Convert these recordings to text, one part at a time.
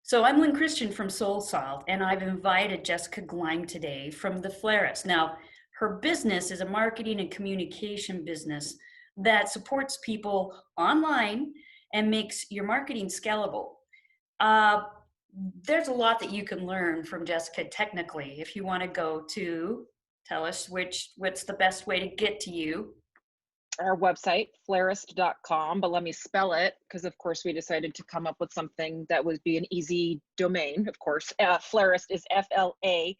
So I'm Lynn Christian from Soul Salt, and I've invited Jessica Gleim today from The Flairist. Now, her business is a marketing and communication business that supports people online and makes your marketing scalable. Uh, there's a lot that you can learn from Jessica technically. If you want to go to tell us what's the best way to get to you. Our website, flairist.com, but let me spell it because, of course, we decided to come up with something that would be an easy domain, of course. Flairist is Flairist,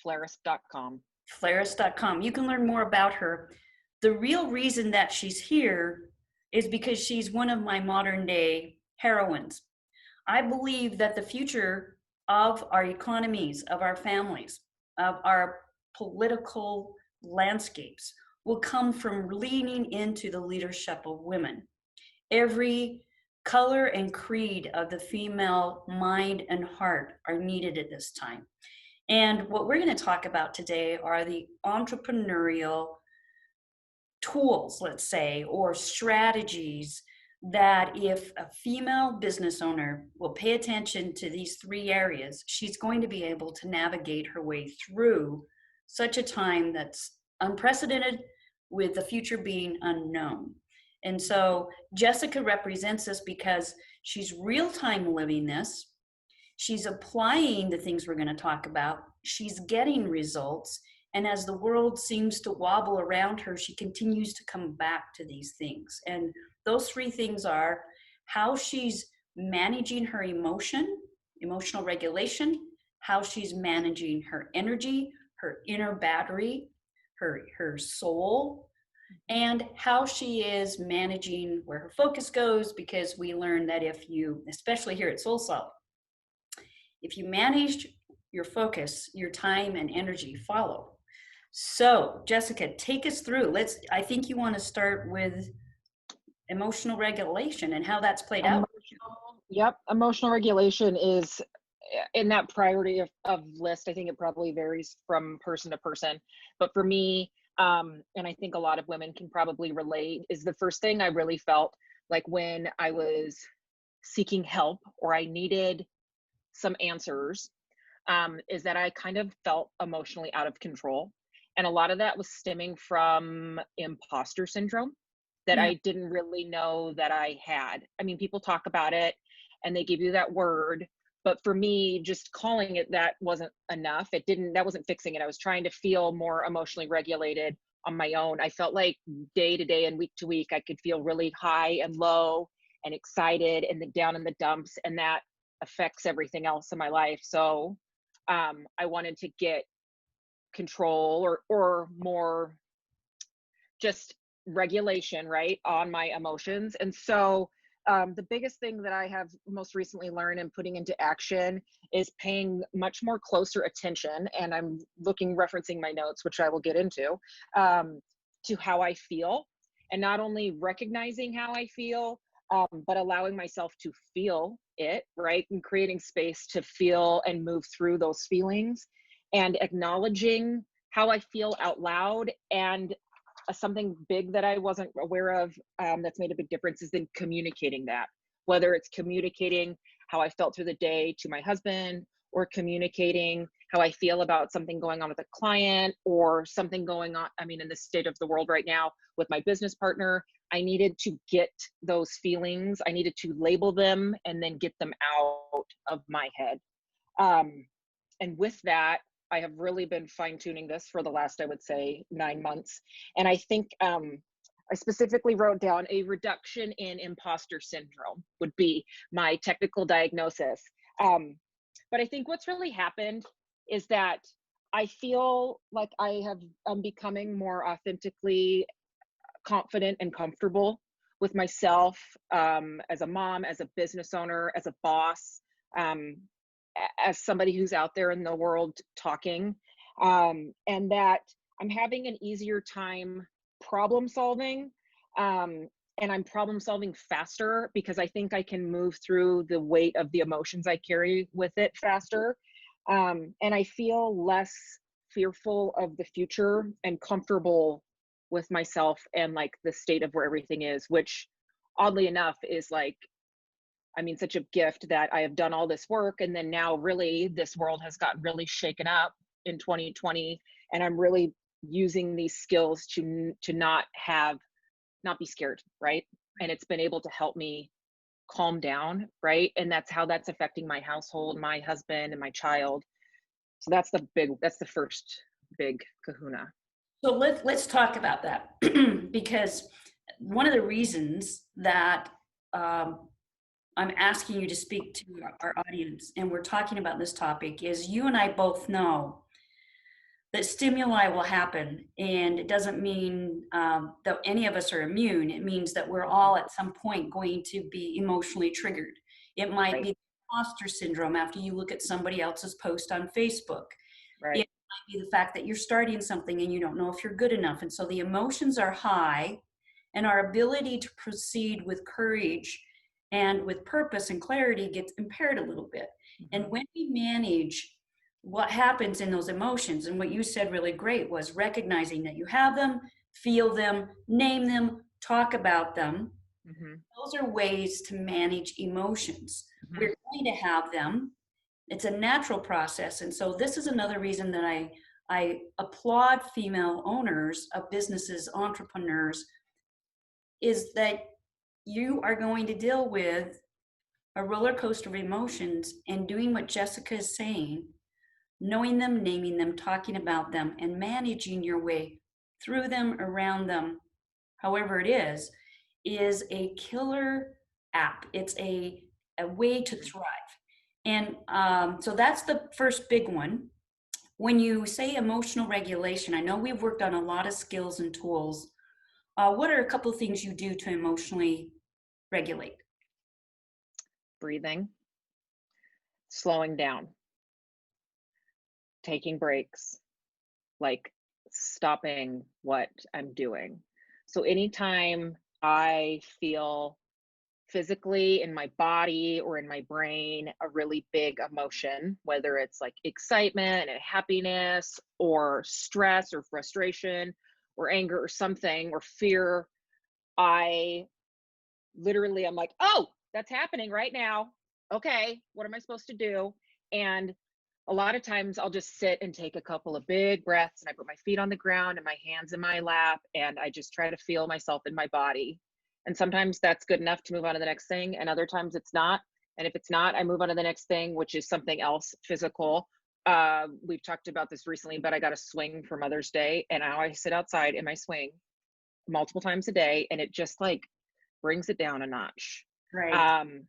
flairist.com. Flairist.com. You can learn more about her. The real reason that she's here is because she's one of my modern day heroines. I believe that the future of our economies, of our families, of our political landscapes will come from leaning into the leadership of women. Every color and creed of the female mind and heart are needed at this time. And what we're going to talk about today are the entrepreneurial tools, let's say, or strategies that if a female business owner will pay attention to these three areas, she's going to be able to navigate her way through such a time that's unprecedented with the future being unknown. And so Jessica represents us because she's real-time living this. She's applying the things we're going to talk about. She's getting results. And as the world seems to wobble around her, she continues to come back to these things. And those three things are how she's managing her emotional regulation, how she's managing her energy, her inner battery, her soul, and how she is managing where her focus goes, because we learned that if you, especially here at Soul Salt, if you manage your focus, your time and energy follow. So, Jessica, take us through. I think you want to start with emotional regulation and how that's played out. Emotional regulation is in that priority of list. I think it probably varies from person to person. But for me, and I think a lot of women can probably relate, is the first thing I really felt like when I was seeking help or I needed some answers, is that I kind of felt emotionally out of control. And a lot of that was stemming from imposter syndrome that I didn't really know that I had. I mean, people talk about it and they give you that word, but for me, just calling it that wasn't enough. That wasn't fixing it. I was trying to feel more emotionally regulated on my own. I felt like day to day and week to week, I could feel really high and low and excited and then down in the dumps, and that affects everything else in my life. So I wanted to get control or more just regulation, right, on my emotions. And so the biggest thing that I have most recently learned and putting into action is paying much more closer attention. And I'm referencing my notes, which I will get into, to how I feel, and not only recognizing how I feel, but allowing myself to feel it, right? And creating space to feel and move through those feelings and acknowledging how I feel out loud. And something big that I wasn't aware of, that's made a big difference, is in communicating that, whether it's communicating how I felt through the day to my husband, or communicating how I feel about something going on with a client, or something going on, I mean, in the state of the world right now with my business partner. I needed to get those feelings, I needed to label them and then get them out of my head. And with that, I have really been fine tuning this for the last, I would say, 9 months. And I think I specifically wrote down a reduction in imposter syndrome would be my technical diagnosis. But I think what's really happened is that I feel like I'm becoming more authentically confident and comfortable with myself, as a mom, as a business owner, as a boss, as somebody who's out there in the world talking, and that I'm having an easier time problem solving, and I'm problem solving faster because I think I can move through the weight of the emotions I carry with it faster, and I feel less fearful of the future and comfortable with myself and like the state of where everything is, which oddly enough is like I mean, such a gift that I have done all this work. And then now really this world has gotten really shaken up in 2020. And I'm really using these skills to not be scared. Right. And it's been able to help me calm down. Right. And that's how that's affecting my household, my husband and my child. So that's the first big kahuna. So let's talk about that because one of the reasons that I'm asking you to speak to our audience and we're talking about this topic is you and I both know that stimuli will happen, and it doesn't mean that any of us are immune. It means that we're all at some point going to be emotionally triggered. It might Right. be imposter syndrome after you look at somebody else's post on Facebook. Right. It might be the fact that you're starting something and you don't know if you're good enough. And so the emotions are high, and our ability to proceed with courage and with purpose and clarity gets impaired a little bit. And Mm-hmm. when we manage what happens in those emotions, and what you said really great was recognizing that you have them, feel them, name them, talk about them. Mm-hmm. Those are ways to manage emotions. Mm-hmm. We're going to have them. It's a natural process. And so this is another reason that I applaud female owners of businesses, entrepreneurs, is that you are going to deal with a roller coaster of emotions, and doing what Jessica is saying, knowing them, naming them, talking about them, and managing your way through them, around them, however it is a killer app. It's a way to thrive. And so that's the first big one. When you say emotional regulation, I know we've worked on a lot of skills and tools. What are a couple of things you do to emotionally regulate? Breathing, slowing down, taking breaks, like stopping what I'm doing. So anytime I feel physically in my body or in my brain a really big emotion, whether it's like excitement and happiness or stress or frustration or anger or something or fear, I literally I'm like, oh, that's happening right now. Okay, what am I supposed to do? And a lot of times I'll just sit and take a couple of big breaths and I put my feet on the ground and my hands in my lap and I just try to feel myself in my body. And sometimes that's good enough to move on to the next thing, and other times it's not. And if it's not, I move on to the next thing, which is something else physical. We've talked about this recently, but I got a swing for Mother's Day, and now I sit outside in my swing multiple times a day, and it just like brings it down a notch. Right. Um,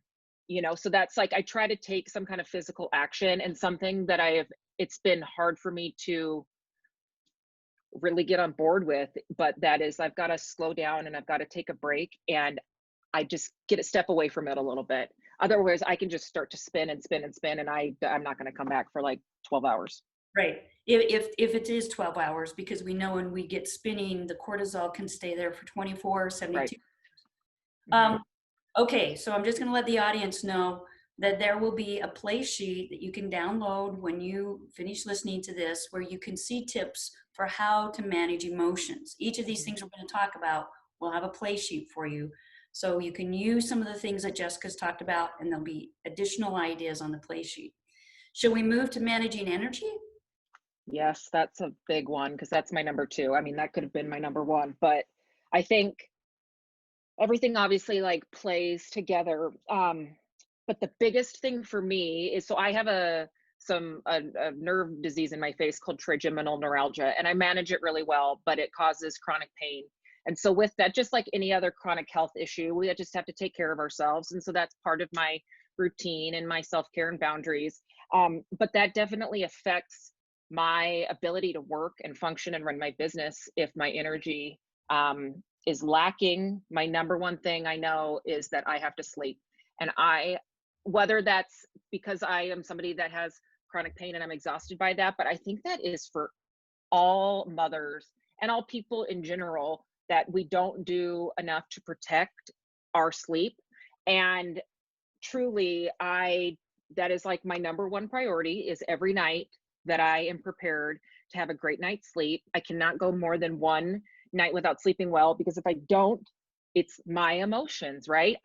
so that's like I try to take some kind of physical action, and something that it's been hard for me to really get on board with, but that is I've got to slow down and I've got to take a break, and I just get a step away from it a little bit. Otherwise, I can just start to spin and spin and spin, and I'm not going to come back for like 12 hours. Right. If it is 12 hours, because we know when we get spinning, the cortisol can stay there for 24, Right. 72. Hmm. Okay, so I'm just going to let the audience know that there will be a play sheet that you can download when you finish listening to this, where you can see tips for how to manage emotions. Each of these Hmm. things we're going to talk about will have a play sheet for you. So you can use some of the things that Jessica's talked about, and there'll be additional ideas on the play sheet. Shall we move to managing energy? Yes, that's a big one because that's my number two. I mean, that could have been my number one, but I think everything obviously like plays together. But the biggest thing for me is, so I have a nerve disease in my face called trigeminal neuralgia, and I manage it really well, but it causes chronic pain. And so with that, just like any other chronic health issue, we just have to take care of ourselves. And so that's part of my routine and my self-care and boundaries. But that definitely affects my ability to work and function and run my business if my energy is lacking. My number one thing I know is that I have to sleep. And whether that's because I am somebody that has chronic pain and I'm exhausted by that, but I think that is for all mothers and all people in general, that we don't do enough to protect our sleep. And truly, that is like my number one priority, is every night that I am prepared to have a great night's sleep. I cannot go more than one night without sleeping well, because if I don't, it's my emotions, right?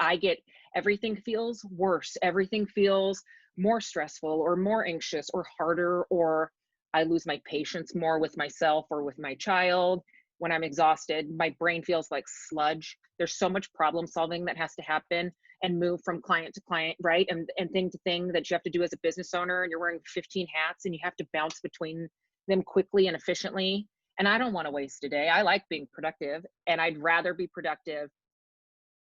Everything feels worse. Everything feels more stressful or more anxious or harder, or I lose my patience more with myself or with my child. When I'm exhausted, my brain feels like sludge. There's so much problem solving that has to happen and move from client to client, right? And thing to thing that you have to do as a business owner, and you're wearing 15 hats and you have to bounce between them quickly and efficiently. And I don't want to waste a day. I like being productive, and I'd rather be productive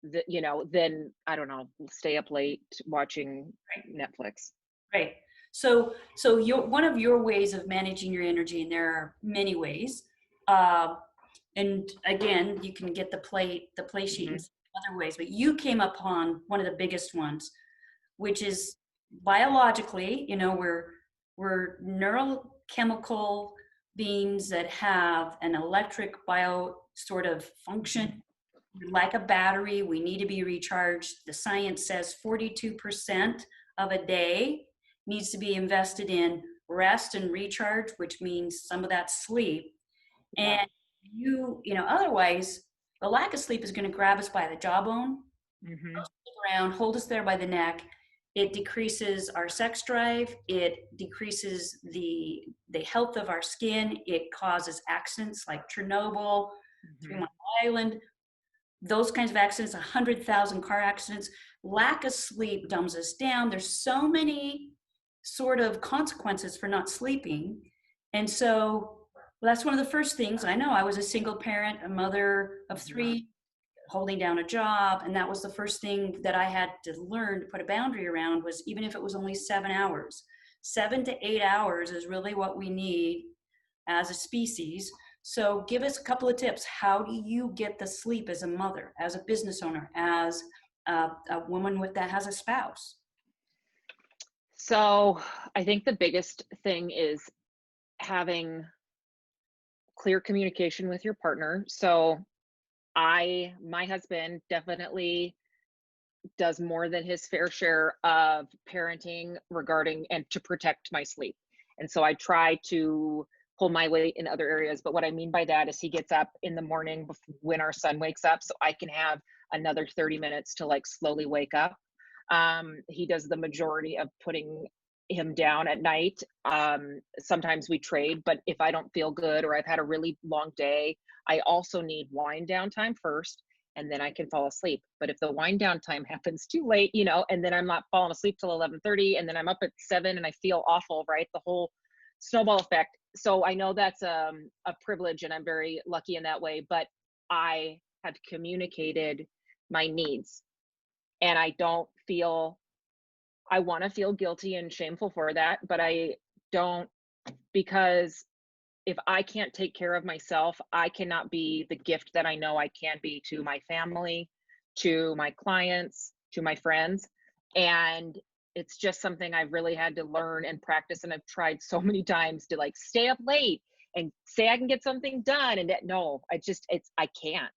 than, I don't know, stay up late watching Netflix. Right. So your one of your ways of managing your energy, and there are many ways. Uh, and again, you can get the play sheet in Hmm. some other ways, but you came upon one of the biggest ones, which is biologically, we're neurochemical beings that have an electric bio sort of Hmm. function. Like a battery, we need to be recharged. The science says 42% of a day needs to be invested in rest and recharge, which means some of that sleep. Yeah. And otherwise, the lack of sleep is going to grab us by the jawbone, Hmm. around, hold us there by the neck. It decreases our sex drive. It decreases the health of our skin. It causes accidents like Chernobyl, Three Hmm. Mile Island, those kinds of accidents, 100,000 car accidents. Lack of sleep dumbs us down. There's so many sort of consequences for not sleeping. And so that's one of the first things. I know I was a single parent, a mother of Hmm. three, holding down a job. And that was the first thing that I had to learn to put a boundary around, was even if it was only 7 hours, 7 to 8 hours is really what we need as a species. So give us a couple of tips. How do you get the sleep as a mother, as a business owner, as a woman that has a spouse? So I think the biggest thing is having clear communication with your partner. So my husband definitely does more than his fair share of parenting regarding and to protect my sleep. And so I try to pull my weight in other areas. But what I mean by that is he gets up in the morning when our son wakes up, so I can have another 30 minutes to like slowly wake up. He does the majority of putting him down at night. Sometimes we trade, but if I don't feel good or I've had a really long day, I also need wind down time first, and then I can fall asleep. But if the wind down time happens too late, and then I'm not falling asleep till 11:30, and then I'm up at 7 and I feel awful, right? The whole snowball effect. So I know that's a privilege, and I'm very lucky in that way. But I have communicated my needs, and I want to feel guilty and shameful for that, but I don't, because if I can't take care of myself, I cannot be the gift that I know I can be to my family, to my clients, to my friends. And it's just something I've really had to learn and practice. And I've tried so many times to like stay up late and say I can get something done. And that, no, I can't.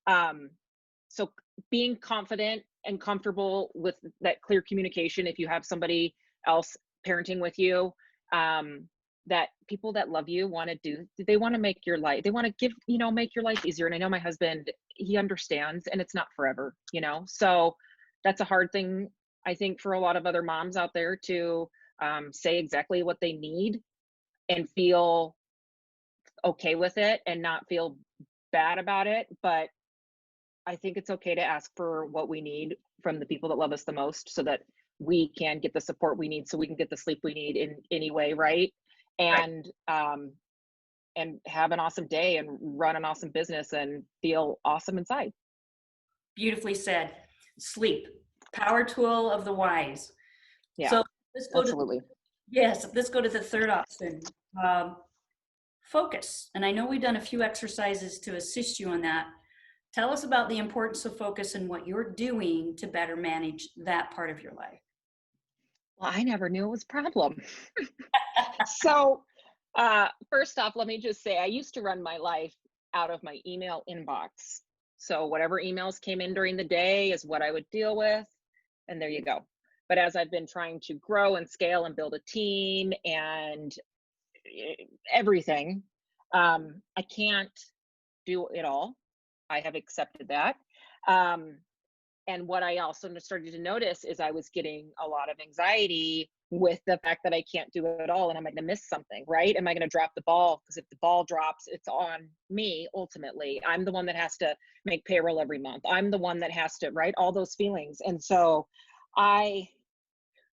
Um, so being confident and comfortable with that clear communication, if you have somebody else parenting with you, that people that love you want to do, they want to make your life, they want to make your life easier. And I know my husband, he understands, and it's not forever, so that's a hard thing, I think, for a lot of other moms out there to say exactly what they need and feel okay with it and not feel bad about it. But I think it's okay to ask for what we need from the people that love us the most, so that we can get the support we need, so we can get the sleep we need in any way, right? Right. And have an awesome day and run an awesome business and feel awesome inside. Beautifully said. Sleep, power tool of the wise. Yeah, So let's go to absolutely. the third option. Focus. And I know we've done a few exercises to assist you on that. Tell us about the importance of focus and what you're doing to better manage that part of your life. Well, I never knew it was a problem. So, first off, let me just say I used to run my life out of my email inbox. So, whatever emails came in during the day is what I would deal with. And there you go. But as I've been trying to grow and scale and build a team and everything, I can't do it all. I have accepted that. And what I also started to notice is I was getting a lot of anxiety with the fact that I can't do it all. And am I going to miss something, right? Am I going to drop the ball? Because if the ball drops, it's on me ultimately. I'm the one that has to make payroll every month. I'm the one that has to, right? All those feelings. And so I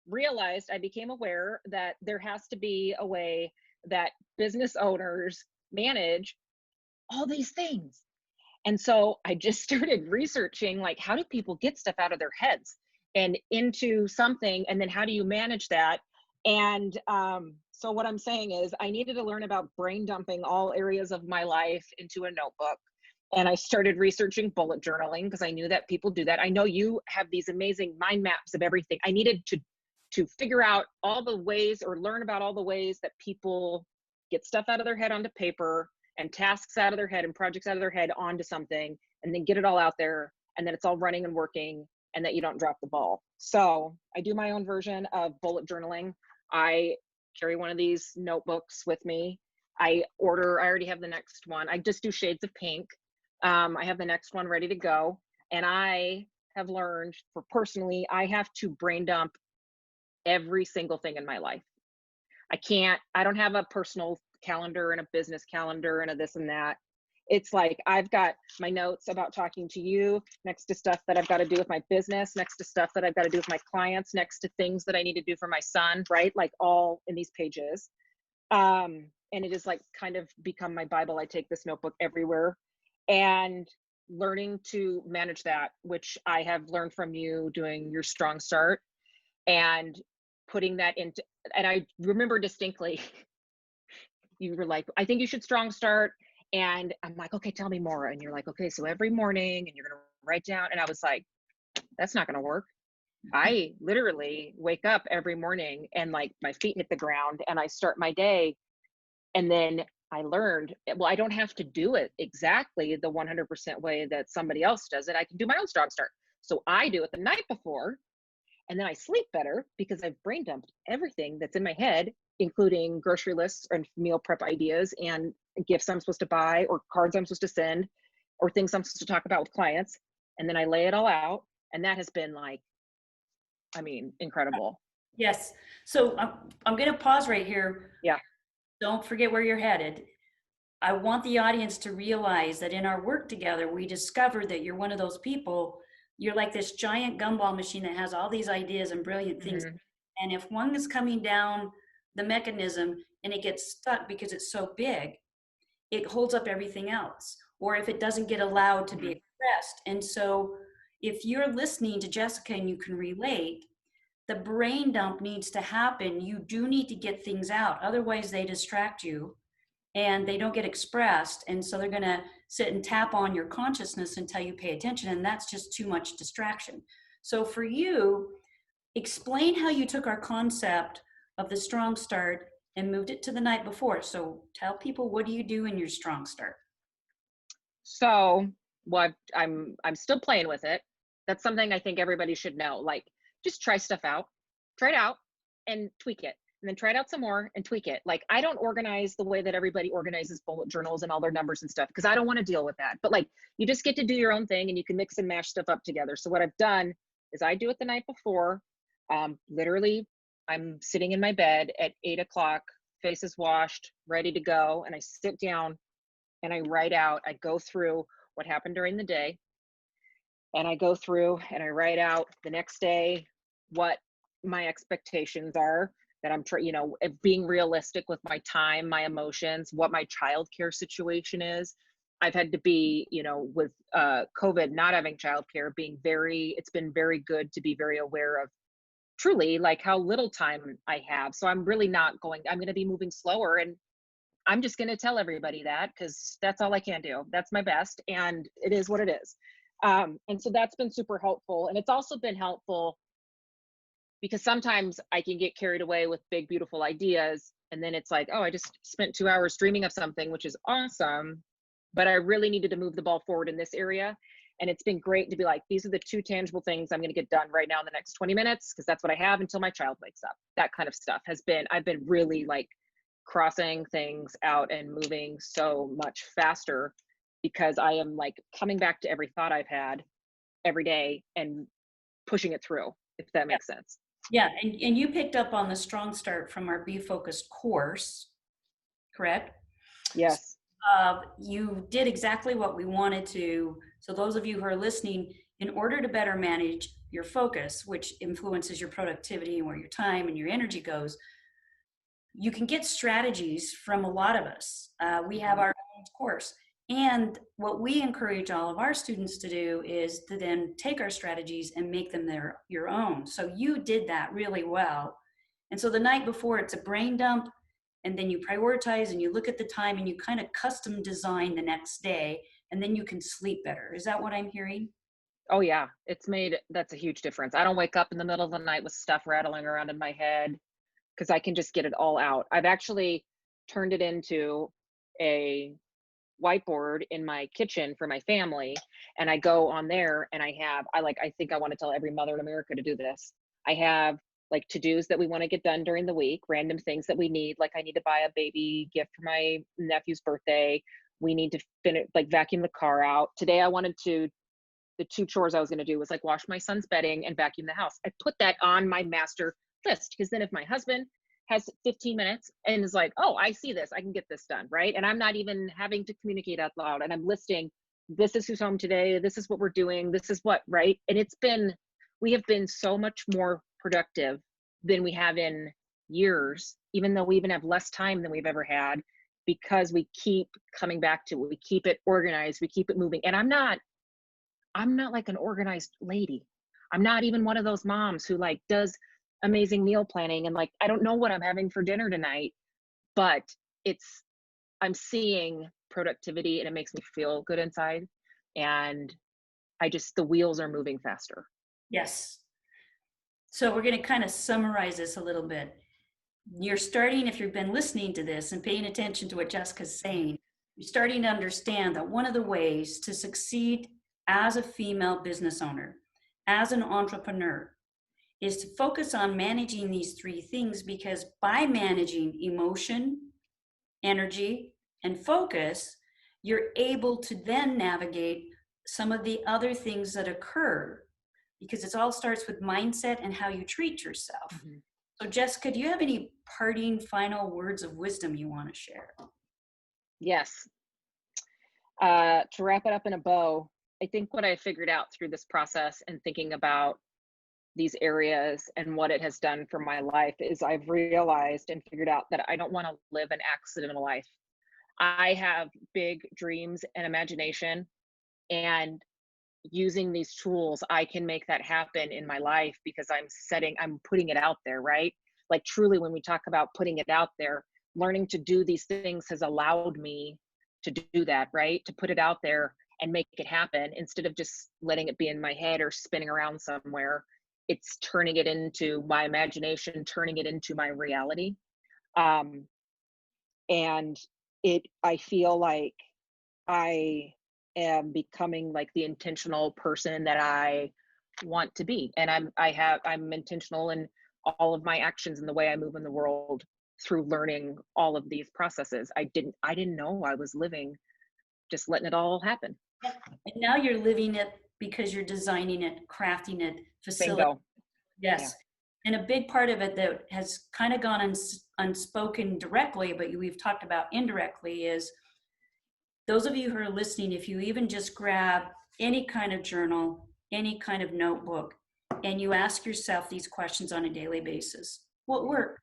realized, I became aware that there has to be a way that business owners manage all these things. And so I just started researching, like, how do people get stuff out of their heads and into something? And then how do you manage that? And so what I'm saying is I needed to learn about brain dumping all areas of my life into a notebook. And I started researching bullet journaling because I knew that people do that. I know you have these amazing mind maps of everything. I needed to figure out all the ways, or learn about all the ways that people get stuff out of their head onto paper, and tasks out of their head and projects out of their head onto something, and then get it all out there, and then it's all running and working, and that you don't drop the ball. So I do my own version of bullet journaling. I carry one of these notebooks with me. I already have the next one. I just do shades of pink. I have the next one ready to go. And I have learned, for personally, I have to brain dump every single thing in my life. I don't have a personal calendar and a business calendar and a this and that. It's like I've got my notes about talking to you next to stuff that I've got to do with my business, next to stuff that I've got to do with my clients, next to things that I need to do for my son, right? Like all in these pages. And it is like kind of become my Bible. I take this notebook everywhere, and learning to manage that, which I have learned from you doing your Strong Start, and putting that into, and I remember distinctly, you were like, I think you should Strong Start. And I'm like, okay, tell me more. And you're like, okay, so every morning, and you're going to write down. And I was like, that's not going to work. I literally wake up every morning and like my feet hit the ground and I start my day. And then I learned, well, I don't have to do it exactly the 100% way that somebody else does it. I can do my own Strong Start. So I do it the night before, and then I sleep better because I've brain dumped everything that's in my head, including grocery lists and meal prep ideas and gifts I'm supposed to buy, or cards I'm supposed to send, or things I'm supposed to talk about with clients. And then I lay it all out. And that has been like, I mean, incredible. Yes. So I'm going to pause right here. Yeah. Don't forget where you're headed. I want the audience to realize that in our work together, we discovered that you're one of those people. You're like this giant gumball machine that has all these ideas and brilliant things. Mm-hmm. And if one is coming down the mechanism and it gets stuck because it's so big, it holds up everything else. Or if it doesn't get allowed to be Mm-hmm. expressed. And so if you're listening to Jessica and you can relate, the brain dump needs to happen. You do need to get things out. Otherwise, they distract you and they don't get expressed. And so they're going to sit and tap on your consciousness until you pay attention. And that's just too much distraction. So for you, explain how you took our concept of the Strong Start and moved it to the night before. So tell people, what do you do in your Strong Start? So, well, I'm still playing with it. That's something I think everybody should know. Like, just try stuff out, try it out, and tweak it, and then try it out some more and tweak it. Like, I don't organize the way that everybody organizes bullet journals and all their numbers and stuff, because I don't want to deal with that. But like, you just get to do your own thing, and you can mix and mash stuff up together. So what I've done is I do it the night before. Literally, I'm sitting in my bed at 8 o'clock, face is washed, ready to go, and I sit down and I write out, I go through what happened during the day, and I go through and I write out the next day what my expectations are, that I'm being realistic with my time, my emotions, what my childcare situation is. I've had to be, with COVID, not having childcare, it's been very good to be very aware of truly like how little time I have. So I'm really I'm going to be moving slower, and I'm just going to tell everybody that, because that's all I can do. That's my best, and it is what it is. And so that's been super helpful. And it's also been helpful because sometimes I can get carried away with big, beautiful ideas. And then it's like, oh, I just spent 2 hours dreaming of something, which is awesome, but I really needed to move the ball forward in this area. And it's been great to be like, these are the 2 tangible things I'm going to get done right now in the next 20 minutes, because that's what I have until my child wakes up. That kind of stuff I've been really like crossing things out and moving so much faster, because I am like coming back to every thought I've had every day and pushing it through, if that makes sense. Yeah, and you picked up on the strong start from our Be Focused course, correct? Yes. You did exactly what we wanted to. So those of you who are listening, in order to better manage your focus, which influences your productivity and where your time and your energy goes, you can get strategies from a lot of us. We have our own course. And what we encourage all of our students to do is to then take our strategies and make them your own. So you did that really well. And so the night before, it's a brain dump, and then you prioritize and you look at the time and you kind of custom design the next day, and then you can sleep better. Is that what I'm hearing? Oh yeah, that's a huge difference. I don't wake up in the middle of the night with stuff rattling around in my head because I can just get it all out. I've actually turned it into a whiteboard in my kitchen for my family, and I go on there and I think I want to tell every mother in America to do this. I have like to-dos that we want to get done during the week, random things that we need, like I need to buy a baby gift for my nephew's birthday. We need to finish, like vacuum the car out. Today the two chores I was going to do was like wash my son's bedding and vacuum the house. I put that on my master list because then if my husband has 15 minutes and is like, oh, I see this, I can get this done, right? And I'm not even having to communicate out loud, and I'm listing, this is who's home today, this is what we're doing, this is what, right? And we have been so much more productive than we have in years, even though we even have less time than we've ever had, because we keep coming back to it, we keep it organized, we keep it moving. And I'm not like an organized lady. I'm not even one of those moms who like does amazing meal planning and like, I don't know what I'm having for dinner tonight, but I'm seeing productivity and it makes me feel good inside. And the wheels are moving faster. Yes. So we're going to kind of summarize this a little bit. You're starting, if you've been listening to this and paying attention to what Jessica's saying, you're starting to understand that one of the ways to succeed as a female business owner, as an entrepreneur, is to focus on managing these three things, because by managing emotion, energy, and focus, you're able to then navigate some of the other things that occur, because it all starts with mindset and how you treat yourself. Mm-hmm. So Jessica, do you have any parting final words of wisdom you want to share? Yes. To wrap it up in a bow, I think what I figured out through this process and thinking about these areas and what it has done for my life is I've realized and figured out that I don't want to live an accidental life. I have big dreams and imagination, and using these tools, I can make that happen in my life because I'm putting it out there, right? Like truly, when we talk about putting it out there, learning to do these things has allowed me to do that, right? To put it out there and make it happen instead of just letting it be in my head or spinning around somewhere. It's turning it into my imagination, turning it into my reality. And I feel like I am becoming like the intentional person that I want to be. And I'm intentional in all of my actions and the way I move in the world through learning all of these processes. I didn't know I was living, just letting it all happen. And now you're living it because you're designing it, crafting it, facilitating. Bingo. Yes. Yeah. And a big part of it that has kind of gone unspoken directly, but we've talked about indirectly, is those of you who are listening, if you even just grab any kind of journal, any kind of notebook, and you ask yourself these questions on a daily basis. What worked?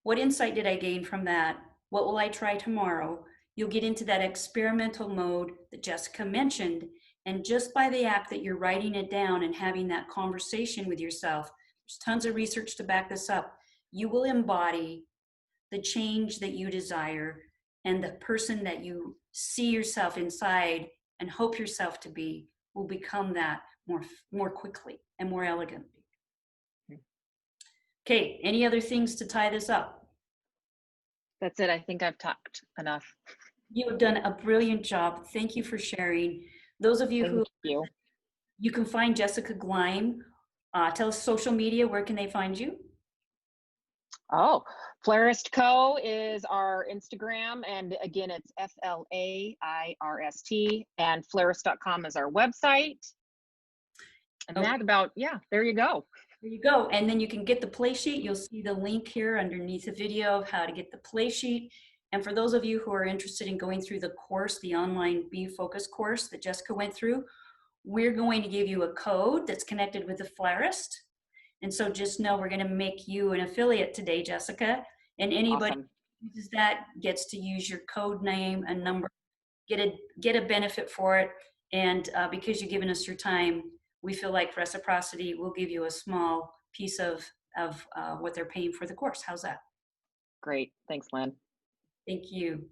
What insight did I gain from that? What will I try tomorrow? You'll get into that experimental mode that Jessica mentioned. And just by the act that you're writing it down and having that conversation with yourself, there's tons of research to back this up, you will embody the change that you desire and the person that you see yourself inside and hope yourself to be will become that more quickly and more elegantly. Okay, any other things to tie this up? That's it. I think I've talked enough. You have done a brilliant job. Thank you for sharing. Those of you you can find Jessica Gleim. Tell us social media, where can they find you? Oh, Flairist Co. is our Instagram. And again, it's FLAIRST, and flairist.com is our website. And that about, yeah, there you go. There you go. And then you can get the play sheet. You'll see the link here underneath the video of how to get the play sheet. And for those of you who are interested in going through the course, the online Be Focused course that Jessica went through, we're going to give you a code that's connected with the florist. And so just know we're going to make you an affiliate today, Jessica. And anybody Awesome. who uses that gets to use your code name and number, get a benefit for it. And because you've given us your time, we feel like reciprocity will give you a small piece of what they're paying for the course. How's that? Great. Thanks, Lynn. Thank you.